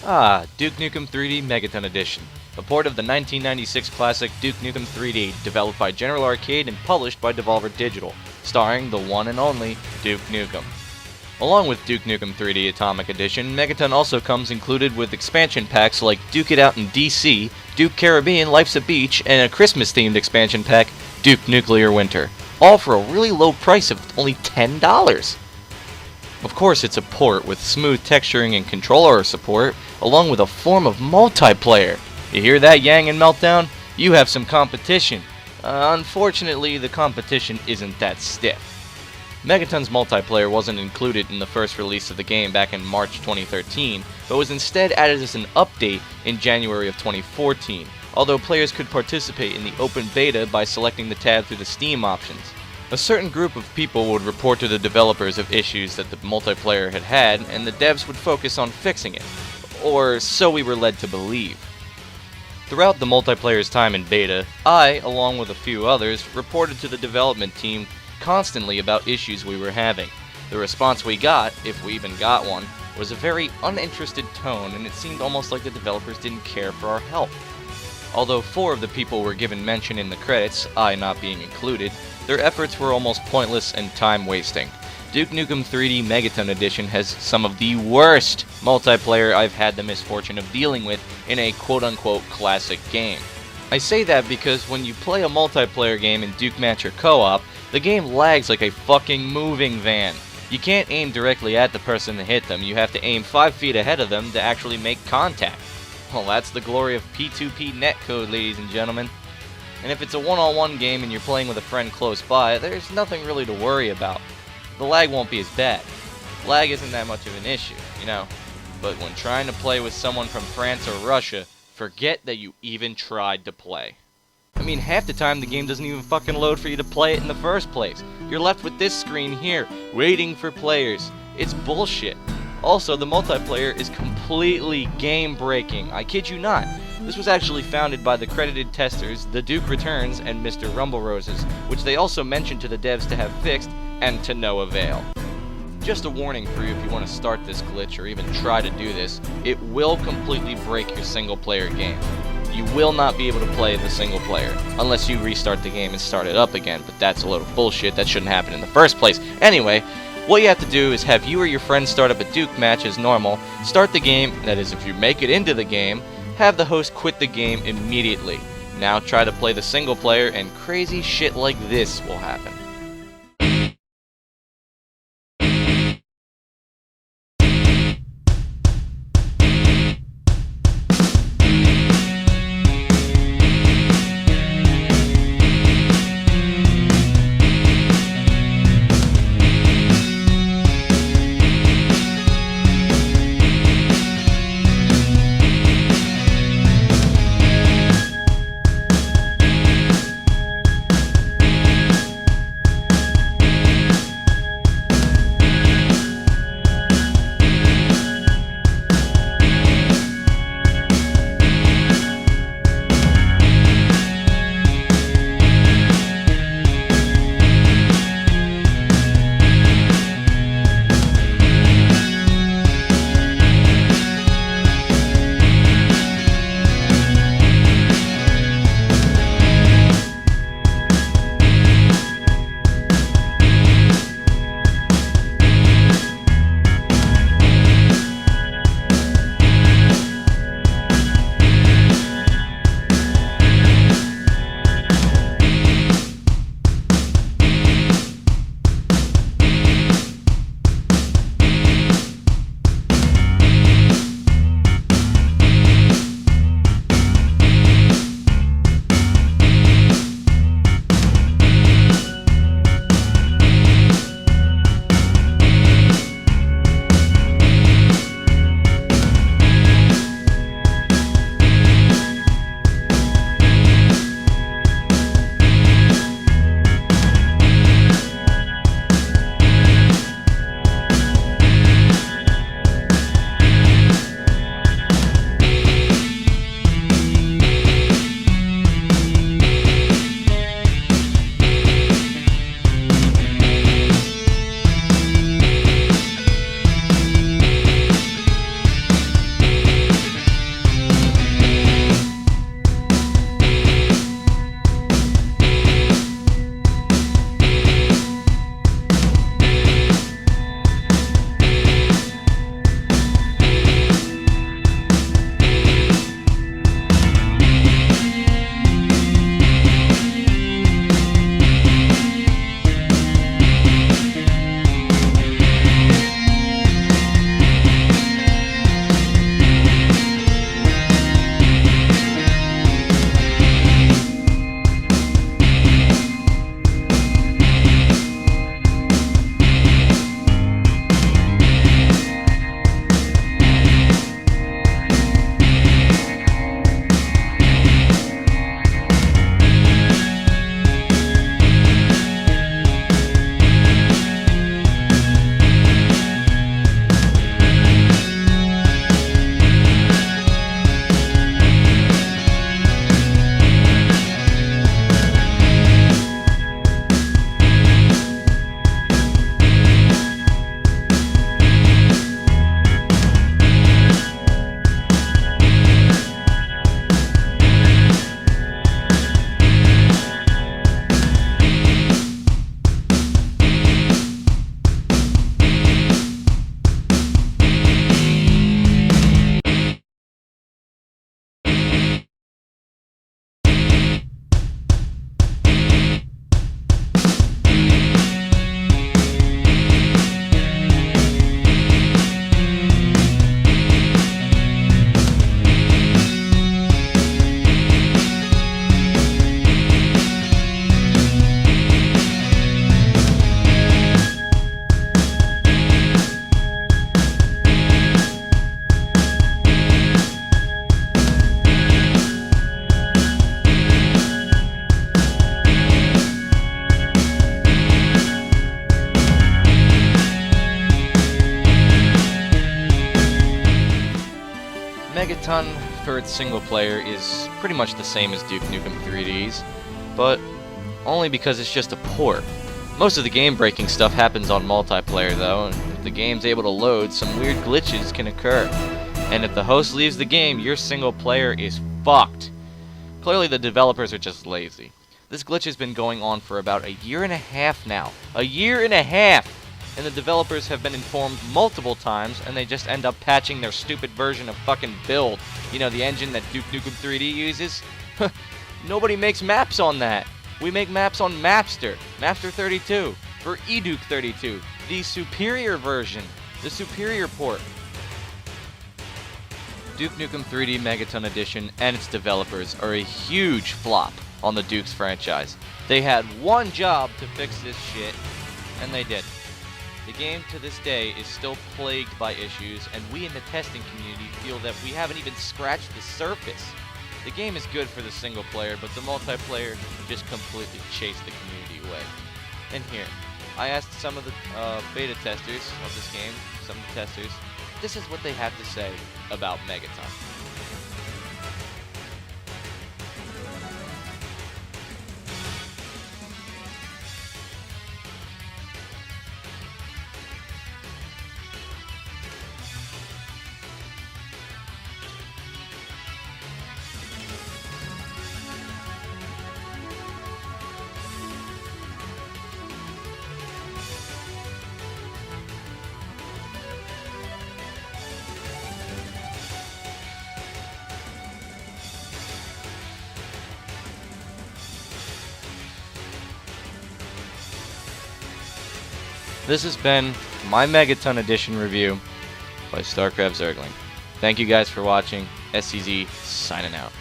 Duke Nukem 3D Megaton Edition, a port of the 1996 classic Duke Nukem 3D, developed by General Arcade and published by Devolver Digital, starring the one and only Duke Nukem. Along with Duke Nukem 3D Atomic Edition, Megaton also comes included with expansion packs like Duke It Out in DC, Duke Caribbean Life's a Beach, and a Christmas-themed expansion pack, Duke Nuclear Winter, all for a really low price of only $10. Of course, it's a port with smooth texturing and controller support, along with a form of multiplayer. You hear that, Yang and Meltdown? You have some competition. Unfortunately, the competition isn't that stiff. Megaton's multiplayer wasn't included in the first release of the game back in March 2013, but was instead added as an update in January of 2014, although players could participate in the open beta by selecting the tab through the Steam options. A certain group of people would report to the developers of issues that the multiplayer had, and the devs would focus on fixing it. Or so we were led to believe. Throughout the multiplayer's time in beta, I, along with a few others, reported to the development team constantly about issues we were having. The response we got, if we even got one, was a very uninterested tone, and it seemed almost like the developers didn't care for our help. Although 4 of the people were given mention in the credits, I not being included, their efforts were almost pointless and time-wasting. Duke Nukem 3D Megaton Edition has some of the worst multiplayer I've had the misfortune of dealing with in a quote-unquote classic game. I say that because when you play a multiplayer game in Duke Match or Co-op, the game lags like a fucking moving van. You can't aim directly at the person to hit them, you have to aim 5 feet ahead of them to actually make contact. Well, that's the glory of P2P netcode, ladies and gentlemen. And if it's a one-on-one game and you're playing with a friend close by, there's nothing really to worry about. The lag won't be as bad. Lag isn't that much of an issue, you know. But when trying to play with someone from France or Russia, forget that you even tried to play. I mean, half the time the game doesn't even fucking load for you to play it in the first place. You're left with this screen here, waiting for players. It's bullshit. Also, the multiplayer is completely game-breaking. I kid you not. This was actually founded by the credited testers, The Duke Returns and MrRumbleRoses, which they also mentioned to the devs to have fixed, and to no avail. Just a warning for you if you want to start this glitch or even try to do this, it will completely break your single-player game. You will not be able to play the single player, unless you restart the game and start it up again, but that's a load of bullshit, that shouldn't happen in the first place. Anyway, what you have to do is have you or your friends start up a Duke match as normal, start the game, that is if you make it into the game, have the host quit the game immediately. Now try to play the single player and crazy shit like this will happen. Megaton, for its single player, is pretty much the same as Duke Nukem 3D's, but only because it's just a port. Most of the game-breaking stuff happens on multiplayer though, and if the game's able to load, some weird glitches can occur. And if the host leaves the game, your single player is fucked. Clearly the developers are just lazy. This glitch has been going on for about a year and a half now. A year and a half! And the developers have been informed multiple times, and they just end up patching their stupid version of fucking Build. You know, the engine that Duke Nukem 3D uses? Nobody makes maps on that. We make maps on Mapster 32, for eDuke 32, the superior version, the superior port. Duke Nukem 3D Megaton Edition and its developers are a huge flop on the Duke's franchise. They had one job to fix this shit, and they did. The game to this day is still plagued by issues, and we in the testing community feel that we haven't even scratched the surface. The game is good for the single player, but the multiplayer just completely chased the community away. And here, I asked some of the beta testers of this game, some of the testers, this is what they have to say about Megaton. This has been my Megaton Edition review by StarCraft Zergling. Thank you guys for watching. SCZ signing out.